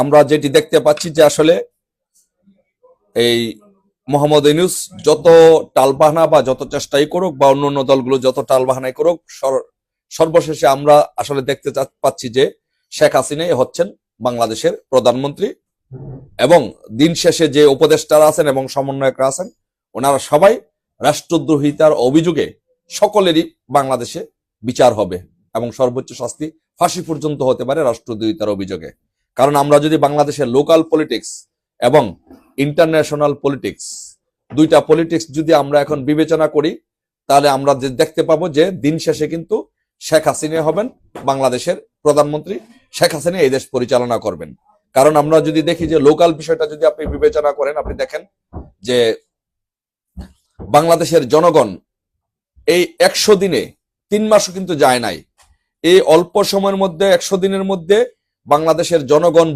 আমরা যেটি দেখতে পাচ্ছি যে আসলে এই মোহাম্মদ ইউনূস যত টালবাহানা বা যত চেষ্টাই করুক বা অন্য অন্য দলগুলো যত টালবাহানাই করুক, সর্বশেষে আমরা আসলে দেখতে পাচ্ছি যে শেখ হাসিনাই হচ্ছেন বাংলাদেশের প্রধানমন্ত্রী, এবং দিন শেষে যে উপদেষ্টারা আছেন এবং সমন্বয়করা আছেন ওনারা সবাই রাষ্ট্রদ্রোহিতার অভিযোগে সকলেরই বাংলাদেশে বিচার হবে এবং সর্বোচ্চ শাস্তি ফাঁসি পর্যন্ত হতে পারে রাষ্ট্রদ্রোহিতার অভিযোগে। কারণ আমরা যদি বাংলাদেশের লোকাল পলিটিক্স এবং ইন্টারন্যাশনাল পলিটিক্স, দুইটা পলিটিক্স যদি আমরা এখন বিবেচনা করি, তাহলে আমরা দেখতে পাবো যে দিন শেষে কিন্তু শেখ হাসিনা হবেন বাংলাদেশের প্রধানমন্ত্রী, শেখ হাসিনা এই দেশ পরিচালনা করবেন। কারণ আমরা যদি দেখি যে লোকাল বিষয়টা যদি আপনি বিবেচনা করেন, আপনি দেখেন যে বাংলাদেশের জনগণ এই 100 দিনে 3 মাসও কিন্তু যায় নাই, এই অল্প সময়ের মধ্যে 100 দিনের মধ্যে বাংলাদেশের জনগণ